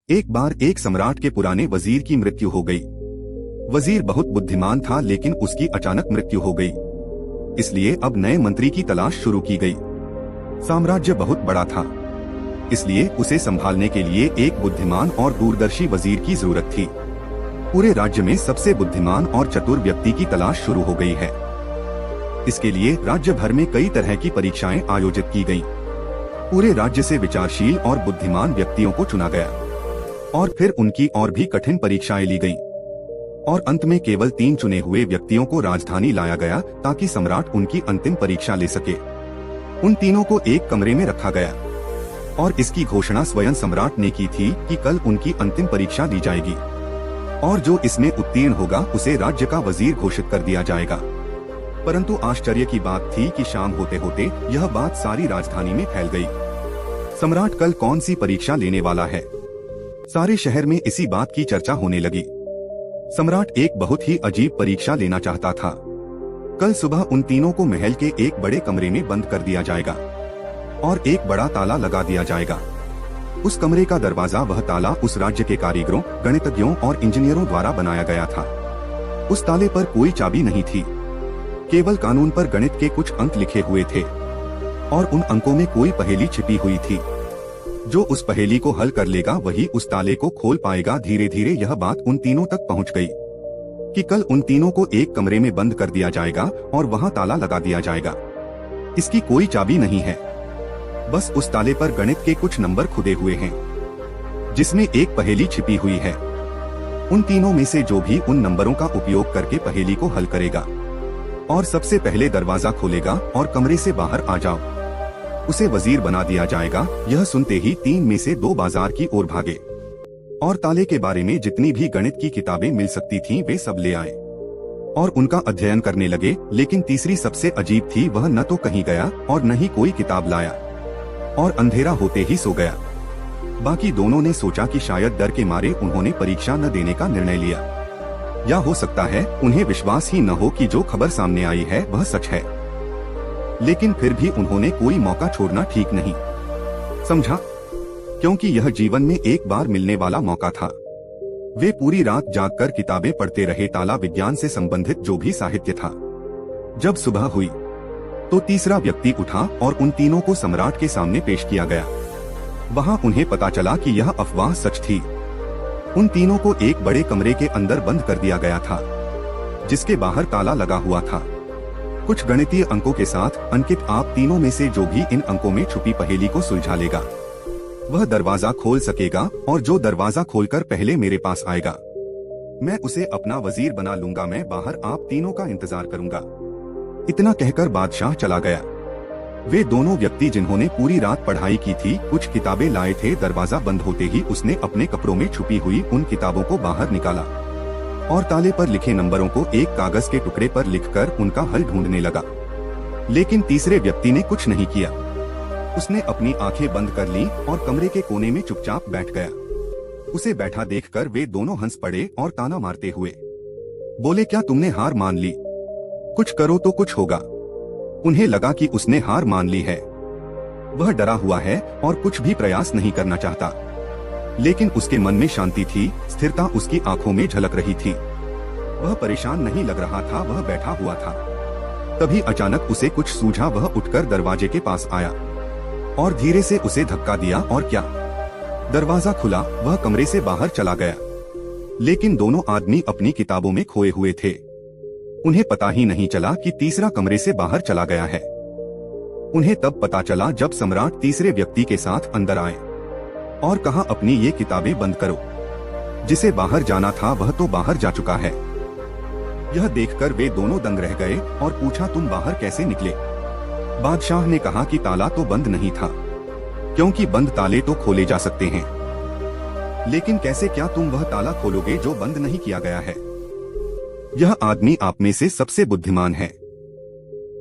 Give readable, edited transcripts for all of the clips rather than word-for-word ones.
एक बार एक सम्राट के पुराने वजीर की मृत्यु हो गई। वजीर बहुत बुद्धिमान था, लेकिन उसकी अचानक मृत्यु हो गई। इसलिए अब नए मंत्री की तलाश शुरू की गई। साम्राज्य बहुत बड़ा था, इसलिए उसे संभालने के लिए एक बुद्धिमान और दूरदर्शी वजीर की जरूरत थी। पूरे राज्य में सबसे बुद्धिमान और चतुर व्यक्ति की तलाश शुरू हो गई है। इसके लिए राज्य भर में कई तरह की परीक्षाएं आयोजित की गईं। पूरे राज्य से विचारशील और बुद्धिमान व्यक्तियों को चुना गया और फिर उनकी और भी कठिन परीक्षाएं ली गईं। और अंत में केवल 3 चुने हुए व्यक्तियों को राजधानी लाया गया ताकि सम्राट उनकी अंतिम परीक्षा ले सके। उन तीनों को एक कमरे में रखा गया और इसकी घोषणा स्वयं सम्राट ने की थी कि कल उनकी अंतिम परीक्षा ली जाएगी और जो इसमें उत्तीर्ण होगा उसे राज्य का वजीर घोषित कर दिया जाएगा। परंतु आश्चर्य की बात थी कि शाम होते होते यह बात सारी राजधानी में फैल गई। सम्राट कल कौन सी परीक्षा लेने वाला है? सारे शहर में इसी बात की चर्चा होने लगी। सम्राट एक बहुत ही अजीब परीक्षा लेना चाहता था। कल सुबह उन तीनों को महल के एक बड़े कमरे में बंद कर दिया जाएगा और एक बड़ा ताला लगा दिया जाएगा। उस कमरे का दरवाजा, वह ताला उस राज्य के कारीगरों, गणितज्ञों और इंजीनियरों द्वारा बनाया गया था। उस ताले पर कोई चाबी नहीं थी, केवल कानून पर गणित के कुछ अंक लिखे हुए थे और उन अंकों में कोई पहेली छिपी हुई थी। जो उस पहेली को हल कर लेगा वही उस ताले को खोल पाएगा। धीरे धीरे यह बात उन तीनों तक पहुंच गई कि कल उन तीनों को एक कमरे में बंद कर दिया जाएगा और वहां ताला लगा दिया जाएगा। इसकी कोई चाबी नहीं है, बस उस ताले पर गणित के कुछ नंबर खुदे हुए हैं जिसमें एक पहेली छिपी हुई है। उन तीनों में से जो भी उन नंबरों का उपयोग करके पहेली को हल करेगा और सबसे पहले दरवाजा खोलेगा और कमरे से बाहर आ जाओ, उसे वजीर बना दिया जाएगा। यह सुनते ही 3 में से 2 बाजार की ओर भागे और ताले के बारे में जितनी भी गणित की किताबें मिल सकती थीं वे सब ले आए और उनका अध्ययन करने लगे। लेकिन तीसरी सबसे अजीब थी, वह न तो कहीं गया और न ही कोई किताब लाया और अंधेरा होते ही सो गया। बाकी दोनों ने सोचा कि शायद डर के मारे उन्होंने परीक्षा न देने का निर्णय लिया, या हो सकता है उन्हें विश्वास ही न हो कि जो खबर सामने आई है वह सच है। लेकिन फिर भी उन्होंने कोई मौका छोड़ना ठीक नहीं समझा, क्योंकि यह जीवन में एक बार मिलने वाला मौका था। वे पूरी रात जागकर किताबें पढ़ते रहे, ताला विज्ञान से संबंधित जो भी साहित्य था। जब सुबह हुई तो तीसरा व्यक्ति उठा और उन तीनों को सम्राट के सामने पेश किया गया। वहां उन्हें पता चला कि यह अफवाह सच थी। उन तीनों को एक बड़े कमरे के अंदर बंद कर दिया गया था जिसके बाहर ताला लगा हुआ था कुछ गणितीय अंकों के साथ। अंकित, आप तीनों में से जो भी इन अंकों में छुपी पहेली को सुलझा लेगा वह दरवाजा खोल सकेगा, और जो दरवाजा खोलकर पहले मेरे पास आएगा मैं उसे अपना वजीर बना लूंगा। मैं बाहर आप तीनों का इंतजार करूंगा। इतना कहकर बादशाह चला गया। वे दोनों व्यक्ति जिन्होंने पूरी रात पढ़ाई की थी कुछ किताबें लाए थे। दरवाजा बंद होते ही उसने अपने कपड़ों में छुपी हुई उन किताबों को बाहर निकाला और ताले पर लिखे नंबरों को एक कागज के टुकड़े पर लिखकर उनका हल ढूंढने लगा। लेकिन तीसरे व्यक्ति ने कुछ नहीं किया। उसने अपनी आंखें बंद कर ली और कमरे के कोने में चुपचाप बैठ गया। उसे बैठा देखकर वे दोनों हंस पड़े और ताना मारते हुए बोले, क्या तुमने हार मान ली? कुछ करो तो कुछ होगा। उन्हें लगा कि उसने हार मान ली है। वह डरा हुआ है और कुछ भी प्रयास नहीं करना चाहता, लेकिन उसके मन में शांति थी, स्थिरता उसकी आंखों में झलक रही थी। वह परेशान नहीं लग रहा था, वह बैठा हुआ था। तभी अचानक उसे कुछ सूझा। वह उठकर दरवाजे के पास आया और धीरे से उसे धक्का दिया और क्या, दरवाजा खुला। वह कमरे से बाहर चला गया। लेकिन दोनों आदमी अपनी किताबों में खोए हुए थे। उन्हें पता ही नहीं चला कि तीसरा कमरे से बाहर चला गया है। उन्हें तब पता चला जब सम्राट तीसरे व्यक्ति के साथ अंदर आए और कहा, अपनी ये किताबें बंद करो। जिसे बाहर जाना था वह तो बाहर जा चुका है। यह देखकर वे दोनों दंग रह गए और पूछा, तुम बाहर कैसे निकले? बादशाह ने कहा कि ताला तो बंद नहीं था, क्योंकि बंद ताले तो खोले जा सकते हैं। लेकिन कैसे? क्या तुम वह ताला खोलोगे जो बंद नहीं किया गया है? यह आदमी आप में से सबसे बुद्धिमान है,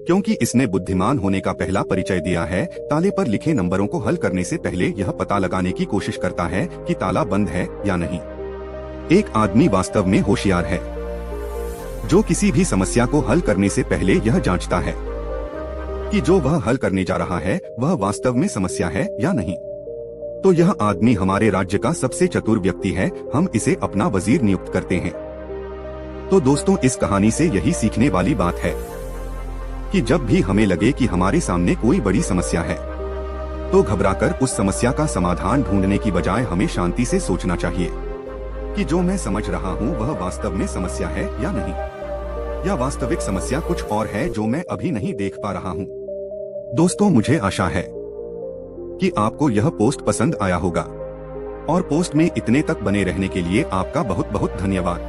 क्योंकि इसने बुद्धिमान होने का पहला परिचय दिया है। ताले पर लिखे नंबरों को हल करने से पहले यह पता लगाने की कोशिश करता है कि ताला बंद है या नहीं। एक आदमी वास्तव में होशियार है जो किसी भी समस्या को हल करने से पहले यह जांचता है कि जो वह हल करने जा रहा है वह वास्तव में समस्या है या नहीं। तो यह आदमी हमारे राज्य का सबसे चतुर व्यक्ति है, हम इसे अपना वजीर नियुक्त करते हैं। तो दोस्तों, इस कहानी से यही सीखने वाली बात है कि जब भी हमें लगे कि हमारे सामने कोई बड़ी समस्या है, तो घबराकर उस समस्या का समाधान ढूंढने की बजाय हमें शांति से सोचना चाहिए कि जो मैं समझ रहा हूँ वह वास्तव में समस्या है या नहीं, या वास्तविक समस्या कुछ और है जो मैं अभी नहीं देख पा रहा हूँ। दोस्तों, मुझे आशा है कि आपको यह पोस्ट पसंद आया होगा, और पोस्ट में इतने तक बने रहने के लिए आपका बहुत बहुत धन्यवाद।